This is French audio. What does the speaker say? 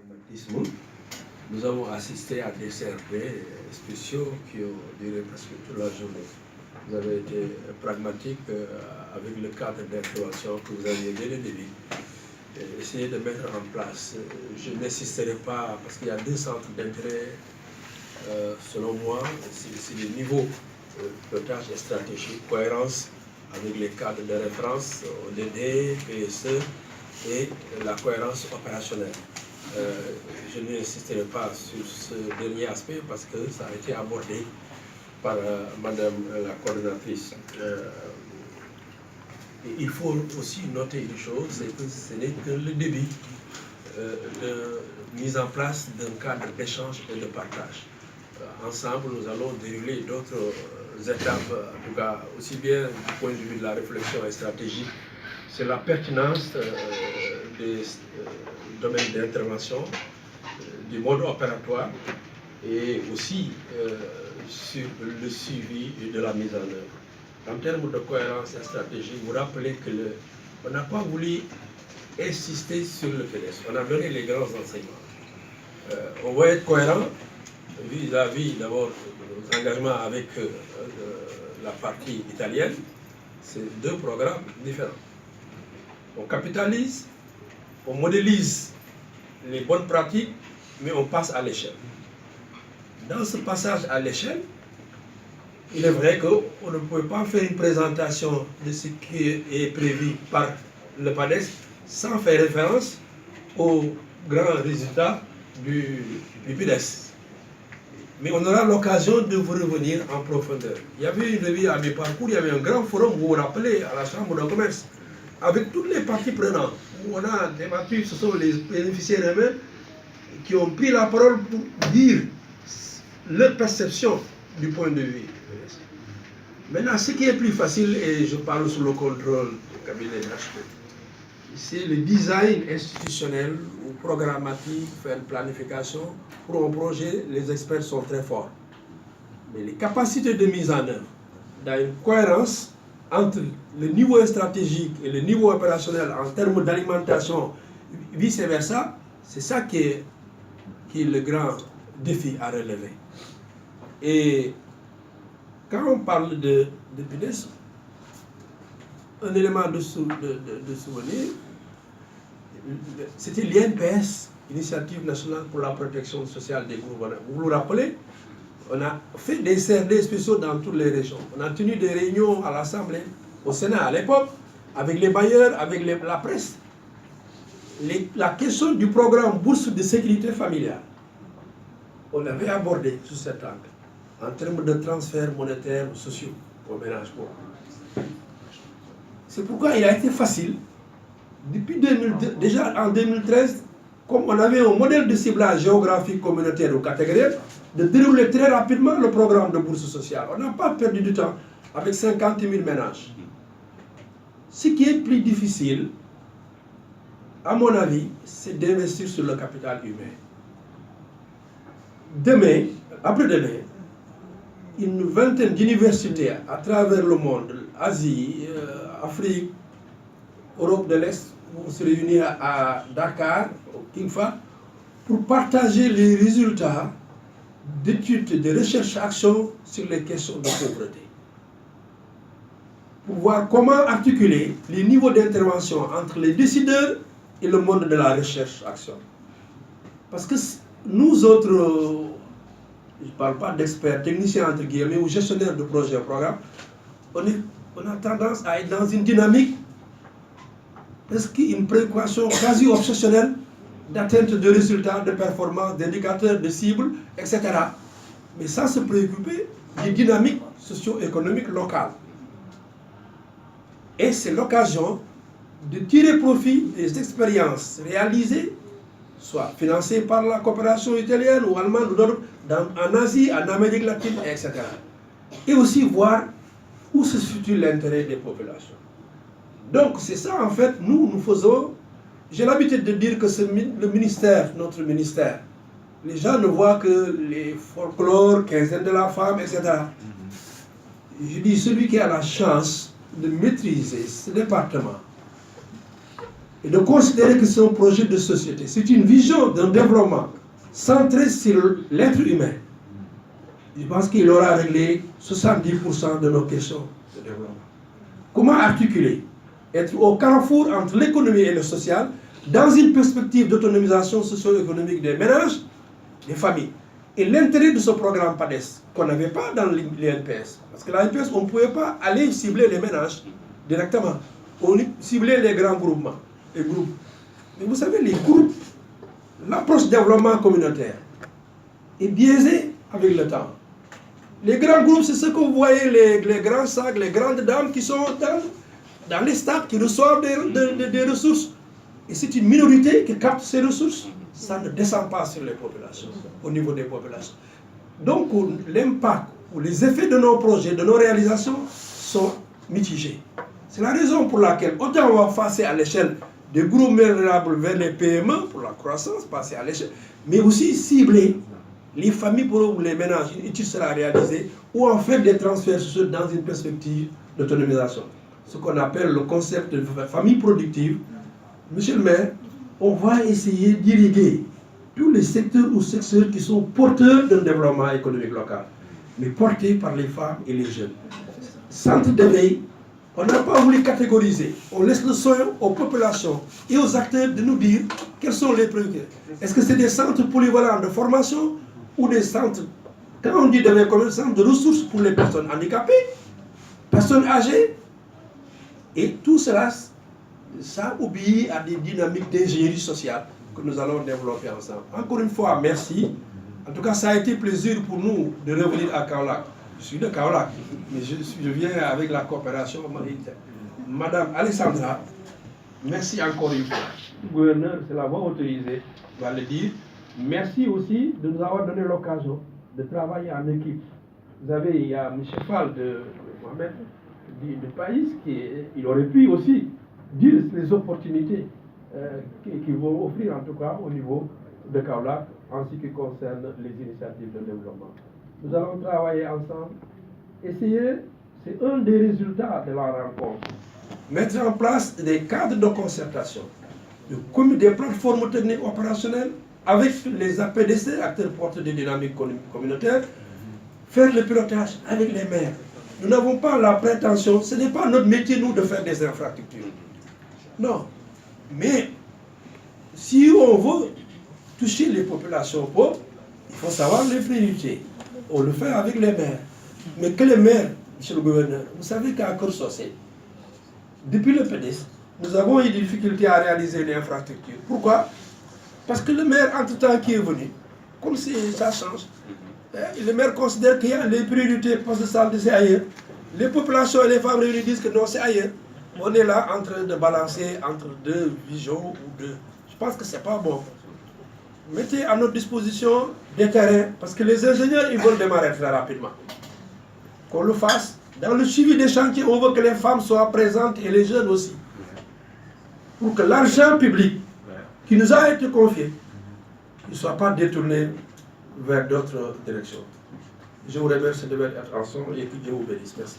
pragmatisme. Nous avons assisté à des CRD spéciaux qui ont duré presque toute la journée. Vous avez été pragmatique avec le cadre d'intervention que vous aviez dès le début. Essayez de mettre en place. Je n'insisterai pas parce qu'il y a deux centres d'intérêt, selon moi, c'est les niveaux pilotage et stratégie, cohérence avec les cadres de référence, ODD, PSE et la cohérence opérationnelle. Je n'insisterai pas sur ce dernier aspect parce que ça a été abordé par Madame la coordonnatrice. Il faut aussi noter une chose, c'est que ce n'est que le début de mise en place d'un cadre d'échange et de partage. Ensemble, nous allons dérouler d'autres étapes, en tout cas aussi bien du point de vue de la réflexion et stratégique, c'est la pertinence des domaines d'intervention, du mode opératoire et aussi sur le suivi de la mise en œuvre. En termes de cohérence et stratégie, vous rappelez que on n'a pas voulu insister sur le PDS, on a donné les grands enseignements. On va être cohérent vis-à-vis d'abord de nos engagements avec la partie italienne, c'est deux programmes différents. On capitalise, on modélise les bonnes pratiques, mais on passe à l'échelle. Dans ce passage à l'échelle, il est vrai qu'on ne peut pas faire une présentation de ce qui est prévu par le PADES sans faire référence aux grands résultats du PIDES. Mais on aura l'occasion de vous revenir en profondeur. Il y avait une revue à mes parcours, il y avait un grand forum, vous vous rappelez, à la Chambre de commerce, avec toutes les parties prenantes. Où on a débattu, ce sont les bénéficiaires eux-mêmes qui ont pris la parole pour dire leur perception du point de vue. Maintenant, ce qui est plus facile, et je parle sous le contrôle du cabinet d'HP, c'est le design institutionnel ou programmatique, faire une planification. Pour un projet, les experts sont très forts. Mais les capacités de mise en œuvre, dans une cohérence entre le niveau stratégique et le niveau opérationnel en termes d'alimentation, vice-versa, c'est ça qui est le grand défi à relever. Et quand on parle de PIDES, un élément de souvenir, c'était l'INPS, Initiative nationale pour la protection sociale des groupes. Vous vous rappelez, on a fait des CRD spéciaux dans toutes les régions. On a tenu des réunions à l'Assemblée, au Sénat à l'époque, avec les bailleurs, avec la presse. La question du programme Bourse de sécurité familiale, on l'avait abordé sous cet angle, en termes de transferts monétaires ou sociaux aux ménages pauvres. C'est pourquoi il a été facile, depuis déjà en 2013, comme on avait un modèle de ciblage géographique communautaire ou catégoriel, de dérouler très rapidement le programme de bourse sociale. On n'a pas perdu du temps avec 50 000 ménages. Ce qui est plus difficile, à mon avis, c'est d'investir sur le capital humain. Demain, après-demain, une vingtaine d'universités à travers le monde, Asie, Afrique, Europe de l'Est, vont se réunir à Dakar, au King Fahd, pour partager les résultats d'études de recherche-action sur les questions de pauvreté. Pour voir comment articuler les niveaux d'intervention entre les décideurs et le monde de la recherche-action. Parce que nous autres, je ne parle pas d'experts, techniciens entre guillemets, ou gestionnaires de projets et programmes, on a tendance à être dans une dynamique, est-ce qu'une préoccupation quasi obsessionnelle d'atteinte de résultats, de performance, d'indicateurs, de cibles, etc. Mais sans se préoccuper des dynamiques socio-économiques locales. Et c'est l'occasion de tirer profit des expériences réalisées, soit financées par la coopération italienne ou allemande ou d'autres, en Asie, en Amérique latine, etc. Et aussi voir où se situe l'intérêt des populations. Donc c'est ça en fait, nous faisons. J'ai l'habitude de dire que le ministère, notre ministère, les gens ne voient que les folklores, quinzaine de la femme, etc. Je dis, celui qui a la chance de maîtriser ce département et de considérer que c'est un projet de société, c'est une vision d'un développement centré sur l'être humain, je pense qu'il aura réglé 70% de nos questions de développement. Comment articuler, être au carrefour entre l'économie et le social, dans une perspective d'autonomisation socio-économique des ménages, des familles. Et l'intérêt de ce programme PADES, qu'on n'avait pas dans l'INPS, parce que l'INPS, on ne pouvait pas aller cibler les ménages directement. On ciblait les grands groupements, les groupes. Mais vous savez, les groupes, l'approche développement communautaire est biaisée avec le temps. Les grands groupes, c'est ce que vous voyez, les grands sacs, les grandes dames qui sont dans les stades, qui reçoivent des ressources. Et c'est une minorité qui capte ces ressources. Ça ne descend pas sur les populations, au niveau des populations. Donc, l'impact ou les effets de nos projets, de nos réalisations sont mitigés. C'est la raison pour laquelle, autant on va passer à l'échelle des groupes vulnérables vers les PME pour la croissance, passer à l'échelle, mais aussi cibler les familles pour les ménages. Une étude sera réalisée ou en faire des transferts sociaux dans une perspective d'autonomisation. Ce qu'on appelle le concept de famille productive. Monsieur le maire, on va essayer d'irriguer tous les secteurs ou secteurs qui sont porteurs d'un développement économique local, mais portés par les femmes et les jeunes. Centre d'éveil, on n'a pas voulu catégoriser. On laisse le soin aux populations et aux acteurs de nous dire quels sont les préoccupations. Est-ce que c'est des centres polyvalents de formation ou des centres, quand on dit d'éveil comme un centre de ressources pour les personnes handicapées, personnes âgées, et tout cela, ça obéit à des dynamiques d'ingénierie sociale que nous allons développer ensemble. Encore une fois, merci. En tout cas, ça a été plaisir pour nous de revenir à Kaolack. Je suis de Kaolack, mais je viens avec la coopération maritime. Madame Alessandra, merci encore une fois. Le gouverneur, c'est la voix autorisée, va le dire. Merci aussi de nous avoir donné l'occasion de travailler en équipe. Vous avez, il y a M. Fall de Mohamed, de Païs, il aurait pu aussi dire les opportunités qui vont offrir, en tout cas au niveau de Kaolack, en ce qui concerne les initiatives de développement. Nous allons travailler ensemble, essayer, c'est un des résultats de la rencontre, mettre en place des cadres de concertation, des plateformes techniques opérationnelles avec les APDC, acteurs porteurs des dynamiques communautaires, faire le pilotage avec les maires. Nous n'avons pas la prétention, ce n'est pas notre métier, nous, de faire des infrastructures. Non. Mais si on veut toucher les populations pauvres, il faut savoir les priorités. On le fait avec les maires. Mais que les maires, monsieur le gouverneur, vous savez qu'à Korsosé, depuis le PDS, nous avons eu des difficultés à réaliser les infrastructures. Pourquoi? Parce que le maire, entre-temps, qui est venu, comme ça change, le maire considère qu'il y a les priorités poste de santé, c'est ailleurs. Les populations et les femmes réunies disent que non, c'est ailleurs. On est là en train de balancer entre deux visions ou deux. Je pense que ce n'est pas bon. Mettez à notre disposition des terrains, parce que les ingénieurs, ils veulent démarrer très rapidement. Qu'on le fasse. Dans le suivi des chantiers, on veut que les femmes soient présentes et les jeunes aussi. Pour que l'argent public qui nous a été confié ne soit pas détourné vers d'autres directions. Je vous remercie de votre attention et que Dieu vous bénisse. Merci.